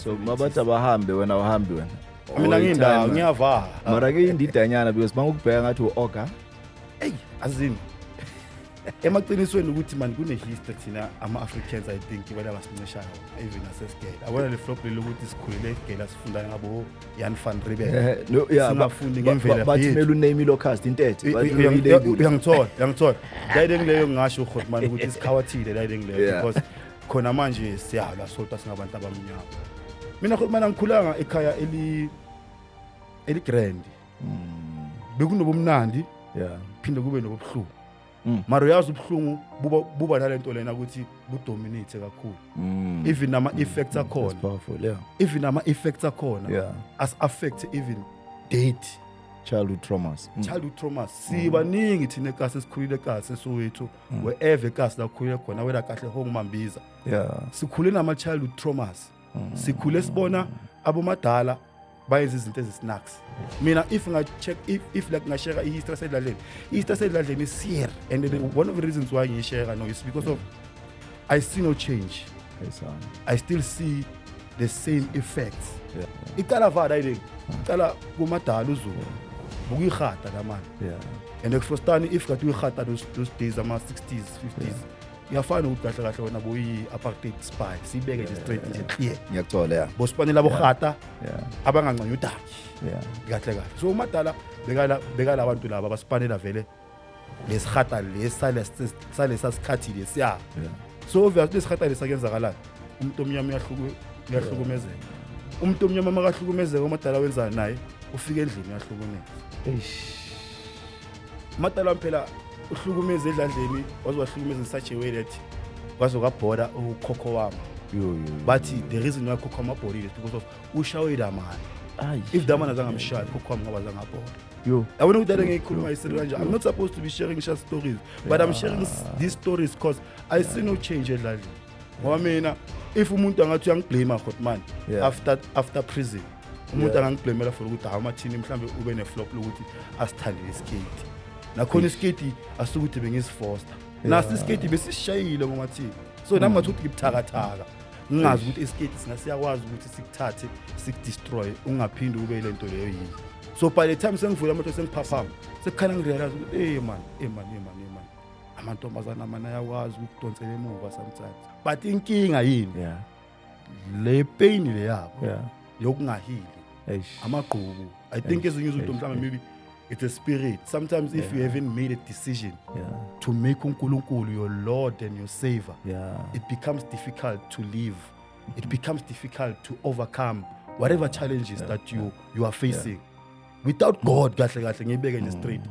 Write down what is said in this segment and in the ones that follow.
So mabathi abahambe wena uhambi wena. Mina ngindawo ngiyavala. Mara ke indidanyana because mangukubheka ngathi uOga. Hey, azini. Emaqinisweni ukuthi man kune-history thina ama-Africans I think bala basinceshayo even asesgate. Abona le flop lokuthi sikhulele egate sifunda ngabo Jan van Riebeeck. No yeah, singafundi ngemvela bathi mele uname locust intethe. Uyangithola. Dayide ngileyo ngisho uGotman ukuthi isikhawathile dayide ngileyo because khona manje siyala sodwa singabantu abamnyama. Mina Gotman ngikhulanga ekhaya eli grand. Bekunobumnandi phinde kube nobuhlungu. Mara uyazi ubuhlungu buba nalento lena ukuthi budominate kakhulu. Even nama effects akhona. Powerful, yeah. Even nama effects akhona. As affect even date Childhood traumas. Childhood traumas. Sibaningi thina ekase sikhulile kahle Soweto wherever ekase la khulile khona wena kahle home Mambiza. Sikhule nama childhood traumas. Sikhule sibona abomadala bayenza izinto ezisnacks. Mina if check if like ngashare ihistory sedladleni. Ihistory sedladleni is here and one of the reasons why I share no is because of I see no change. I still see the same effects. Ikala vada ile. Ikala kumadala uZulu. Bukuyigata la man. And ekufostani if kathi uyigata those days ama 60s 50s. Uyafana ukuthi kahle wena boyi apartheid spy sibeke nje straight nje clear ngiyakuthola bosipanela bogata abangancanya udaki kahle kahle so umadala bekala abantu laba basipanela vele lesihata lesale sasikhathi lesiya so obviously lesihata lesakenzakala umuntu omnyama uyahlukumezeka umuntu omnyama makahlukumezeka umadala wenza naye ufika endlini uyahlukumeza umadala phela uhlukumeze edlandleni wazwahlukumeza such a way that kwazokabhoda ukhokho wami but the reason why ukhokho amabhodile is because of ushawela man if the man azangamshaya ukhokho wami ngaba zangabhoda yabona ukuthi ngiyikhuluma isiri kanje I'm not supposed to be sharing short stories but I'm sharing these stories because I see no change edlandleni ngoba mina if umuntu angathi uyangiblame Gotman after prison umuntu angangiblamela for ukuthi amathini mhlambe ube ne flop lokuthi asithande iskate nakhona iskate asukuthi bengisifoster nasi iskate besishayile ngomathini so nami ngathi ngibuthakathaka ngingazi ukuthi iskate singasiyakwazi ukuthi sikuthathe sikudestroy ungaphindi ube lento leyo yini so by the time sengivula amatho sengiphaphama sekukhala ngirealize ukuthi man amantombazana mana yakwazi ukudonsela emuva sometimes but inkinga yini le pain le yabo yokungahili amagqubu I think ezinye izinto mhlawumbe maybe it's a spirit. Sometimes if you haven't made a decision to make uNkulunkulu your Lord and your Savior, it becomes difficult to live. It becomes difficult to overcome whatever challenges that you are facing. Without God, ngibeke nje straight,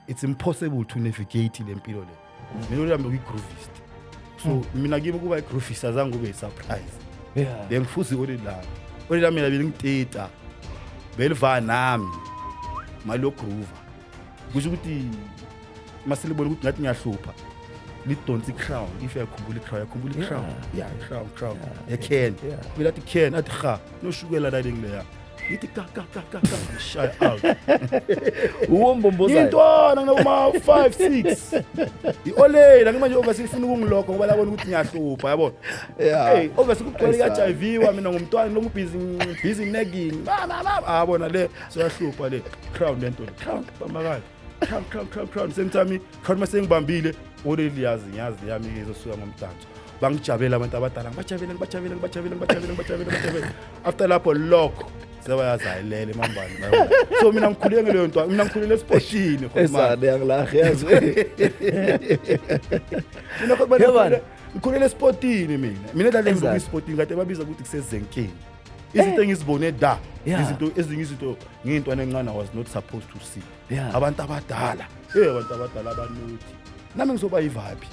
it's impossible to navigate le mpilo le. Mina nami ngigroovist. So mina ngibe kuba igroovist azange ube surprise. Then futhi odi la mina bengiteta. Belva nami. Malo groove kusho ukuthi masilibona ukuthi ngathi ngiyahlupha lidonsi crown if yakhumbula crown crown can bila ti can athi kha noshukela la lengileya ithi ka shy out uwombomboza intwana ngoma 5 6 iolela ngimanje obviously ufuna ukungilokho ngoba labona ukuthi ngiyahlupha yabona hey obviously kugcwele ka HIV wa mina ngumntwana lo busy nagging abona le soyahlupha le crown lento crown bamakala crown sentami crown masengibambile oleliyazi ngiyazi yami izosuka ngomdanso bangijabela abantu abadala ngibajabela after lapho lokho sebayazayilele mambani so mina ngikhulile ngeleyo nto mina ngikhulile esportini esade yangilahle yazi mina kodwa ngikhulile esportini mina dlala esportini kade babiza ukuthi kusezenkeni izinto engizibone da izinto ezinye izinto ngintwana encane I was not supposed to see abantu abadala abanuthi nami ngizoba yivibe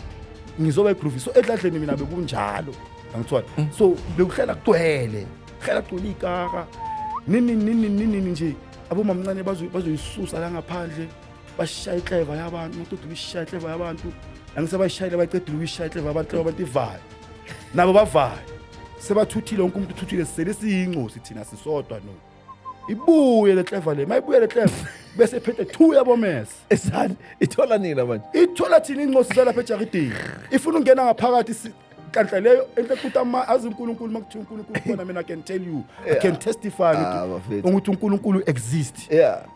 ngizoba igroove so edladleni mina bekunjalo ngithwala so bekuhlela kugcwele ikaka nini nje abomamncane bazoyisusa la ngaphandle bashaya icleva yabantu umuntu ubishaya icleva yabantu angisebashayile baqedile ukuyishaya icleva abantu ivayo nabo bavayo sebathuthile wonke umuntu uthuthile sele siyincosi thina sisodwa no ibuye le cleva le mayibuye le cleva bese phethe 2 yabomese esani ithola nini manje ithola thina incosi zalapha eJaridini ifuna ungena ngaphakathi kanhla leyo enhle ukuthi azi uNkulunkulu makuthiwa uNkulunkulu khona mina I can tell you I can testify ukuthi uNkulunkulu exist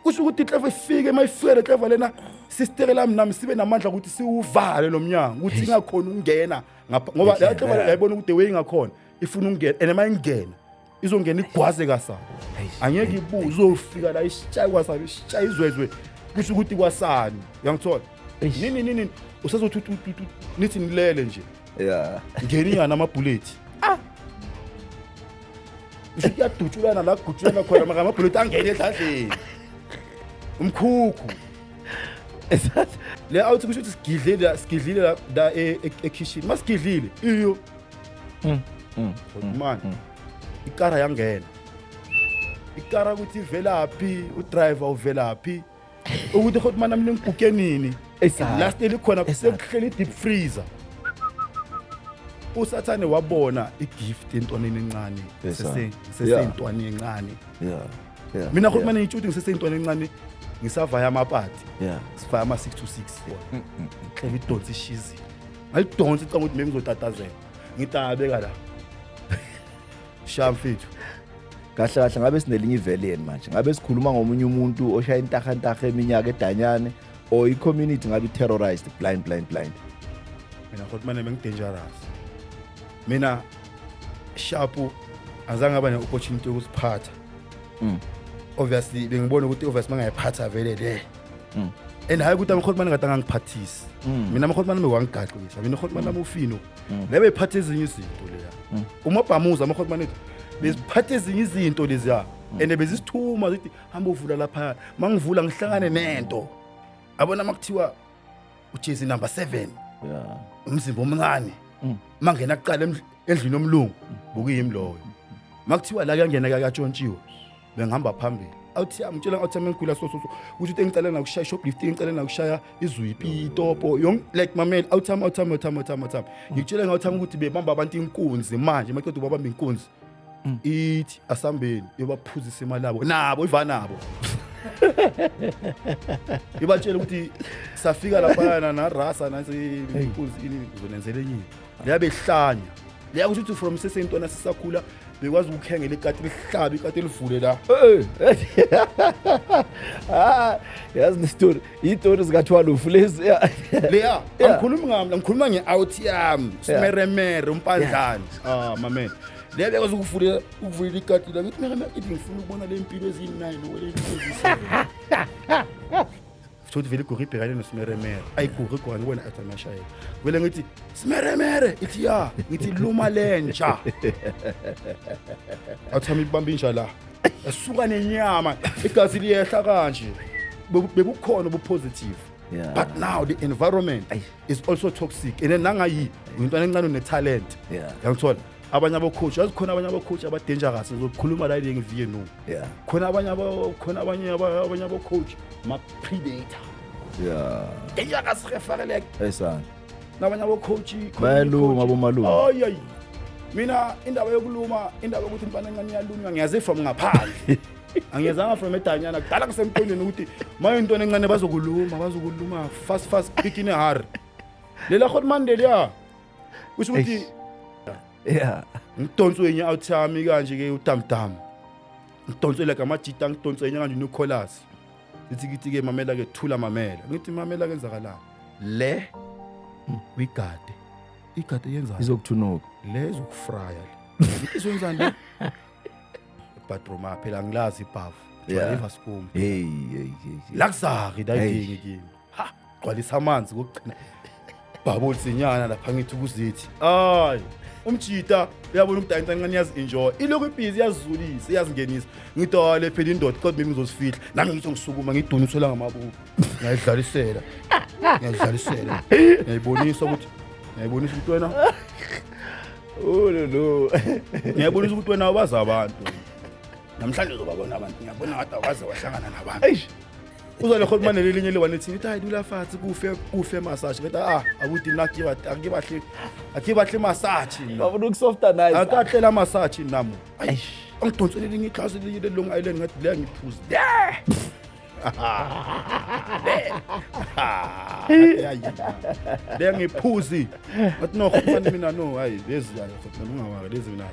kusho ukuthi inhlava ifike mayifike inhlava lena sister lami nami sibe namandla ukuthi siuvale lo mnyango ukuthi ingakhona ukungena ngoba la inhlava yayibona ukuthi way ingakhona ifuna ukungena and mayingena izongena igwaze kasana angeke ibuze uzofika la ishaye kwasana ishaye izwezwe kusho ukuthi kwasani uyangithola nini usazothi nithi nilele nje ngeniya namabullet usiyadutshulana la gutshulana khona maka amabullet angene edladleni umkhukhu le awuthi kusho ukuthi sigidlile la ekitchen masigidlile iyo man ikara yangena ikara ukuthi ivelaphi udriver uvelaphi ukuthi khothi mana mina ngiguke nini last eli khona sekuhleli deep freezer usathane wabona igift entwaneni encane sesentwana encane mina khothi mana ngitshuthi ngisesentwana encane ngisavaya amapati sifaya ama 6 to 6 cleve idonsi ishizi ngayidonsi icanga ukuthi ngizotatazela ngitabeka la shamfethu kahle ngabe sinelinye iveleni manje ngabe sikhuluma ngomunye umuntu oshaya intahantaha eminyaka edanyane or i-community ngabe terrorized blind mina khothi manje bengidangerous mina sharp azange ngaba ne-opportunity yokusiphatha obviously bengibona ukuthi obviously mangayiphatha vele le and hayi ukuthi amkhothi manje ngadanga ngiphathisi mina amkhothi manje wangigaxisa mina amkhothi manje ufino lebe iphathe ezinye izinto leya umabhamuza amkhothi manje beziphathe ezinye izinto leziya and bezisithuma zithi hamba uvula lapha mangivula ngihlangane nento abona makuthiwa uJesu number 7 umzimba omncane mangena kuqala endlini omlungu bukuyimi loyo makuthiwa la kuyangena kaTshontshiwe bengihamba phambili awuthi amtshela ngathi amengikhula so ukuthi engicela na ukushaya shoplifting ngicela na ukushaya izwipi itopo like mamela awuthama ngitshela ngathi ukuthi bebamba abantu inkunzi manje makuthi babamba inkunzi ithi asambeni yobaphuzisa imali yabo nabo ivanabo ibatshela ukuthi safika lapha na rasa nasi inkunzi ini uzonenzele yini leyabehlanya leyakusho ukuthi from sesentwana sisakhula bekwazi ukukhengela ikati lihlabi ikati livule la yazi nestory istory zikaThwalufu lezi leya ngikhuluma nge-out yami simeremere umpandlani mamen leya bekwazi ukuvula ikati la ngithi mina ngifuna ukubona le mpilo ezini9 wele impilo futhi vele kuribhekane nosimeremere ayiguri kwa ngibona atamashaya vele ngithi simeremere ithi ya ngithi luma lentsha athami ibamba inja la asuka nenyama igazi liyehla kanje bekukhona obupositive but now the environment is also toxic and nangayi intwana encane netalent yangithola abanye abocoach azikhona abanye abocoach abadangerous ngizokhuluma la ngeVNU khona abanye abocoach ma predator dangerous referele esana nabanye abocoach bayaluma ayi mina indaba yokuluma indaba ukuthi impana encane yalunywa ngiyaze from ngaphandle angiyazanga from edanyana kudala kusemqondweni ukuthi maye intwana encane bazokuluma fast quick in a hurry lela khot Mandela kusho ukuthi ngidonswe enye outsami kanje ke utamtam ngidonsele kamajita ngidonswe enye kanje noColas sithi ke mamela ke thula mamela ngithi mamela kenzakalana le igade yenza izokuthunuka lezo ukufrya izongizani bathroom phela ngilazi ibhavu driver skum lakusari dayidingi kimi ha gcwalisa amanzi kokugcina bhaboli sinyana lapha ngithi kuzithi hayi umjita uyabona ukuthi ayinto encane yazi enjoy ilokhu ibhizi yazulisa iyazingenisa ngithi le phela indoda kodwa bimi ngizosifihla nami ngithi ngisukuma ngidunisela ngamabubu ngiyadlalisela ngiyibonisa ukuthi wena no ngiyabonisa ukuthi wena awazi abantu namhlanje uzobabona abantu ngiyabona ngathi awazi wahlangana nabantu uzole khona manje lelinye lewanethi ithi hayi dula fathi kufe massage ngathi akuthi akibahle massage bafuna ukusofta nice akahlela massage nami angidonsele linye iclass lelinye Long Island ngathi leya ngiphuza le ngiphuzi athi no khona mina no hayi lezi yayo futhi ungawaka lezi mina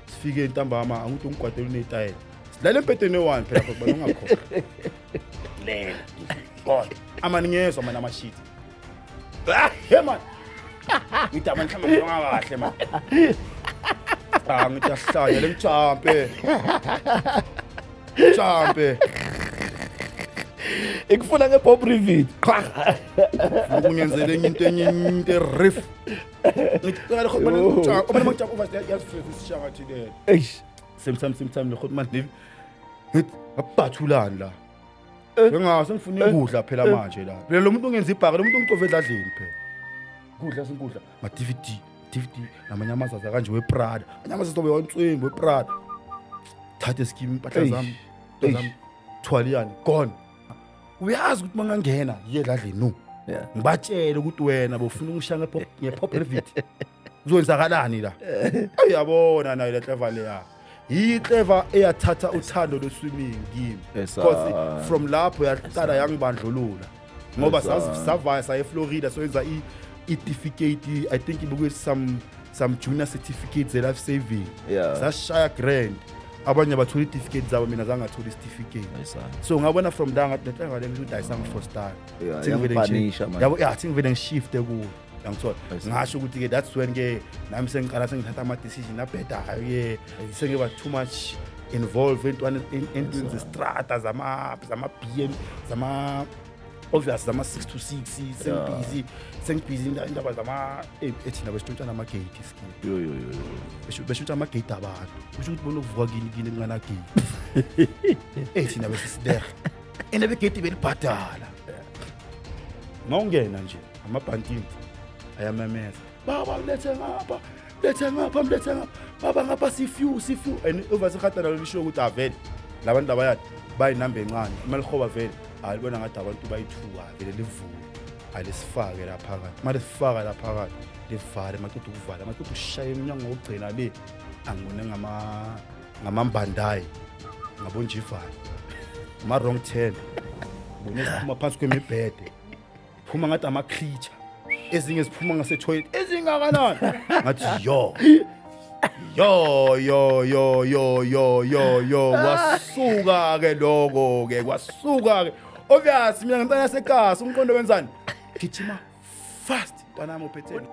sifike entambama angithi ungigwadela unetayela silale empeteni one phela futhi bana ungakhohlwa le god amani ngezwe mana amashit he man ngithi abantu mhlawumbe ngakahle man ngithi ahlanya lengijampe jampe ikufuna ngePop Rivet ukungenzele into enye into riff ngithi ngale khona uma ngijampa over yasifisishanga thile eish semtime le khona manje ngithi abathulani la ngingase ngifuna ukudla phela manje la phela lo muntu ungenza ibhaka lo muntu ungicove edladleni phela kudla sinkudla ma DVD namanyamazaza kanje wePrada anyamazaza wewantswingi wePrada thathe scheme impahla zami thwaliyani gone uyazi ukuthi mangangena yedladleni no ngibatshela ukuthi wena bofuna ungishaya ngePop Rivet uzowenzakalani la uyabona nayo le clever leya iclever eyathatha uthando lweswimming kimi because from lapho yaqala yangibandlulula ngoba savaya saye eFlorida soyenza certificate I think ibuke some junior certificates life saving sashaya grand abanye bathola certificate zabo mina zangathola certificate so ngabona from la ngathi nhlanga le ngithi ayisanga for style yabo yathi ngivele ngishift ku yangithola ngasho ukuthi ke that's when ke nami sengiqala sengithatha ama decision abhedayo ke sengiba too much involved into the strata zama BM zama obvious zama 6 to 6 sengibhizi indaba zama ethina besitshona ama gate iski besitshona ama gate abantu kusho ukuthi bona uvuka kini ngana gate ethina besisidere enebe gate belibhadala ngongena nje amabhantini ayamemeza baba lethe ngapha baba ngapha sifu and oversekhata nalo lisho ukuthi avele labantu abayadi bayinamba encane imalihoba vele alibona ngathi abantu bayithuka vele livuka alisifake lapha phakathi manje sifaka lapha phakathi livale maqedwe ukuvala maqedwe ushaya eminyango ogcina le angibone ngamambandayi ngabonjivana ama wrong turn ngone siphuma phansi kwemibhede phuma ngathi ama creature ezinye siphuma ngase toilet ezingakanani ngathi yo wasuka ke lokho ke kwasuka ke obvious mina ngicela sekasi umqondo wenzani gijima fast ntwana mo phetheni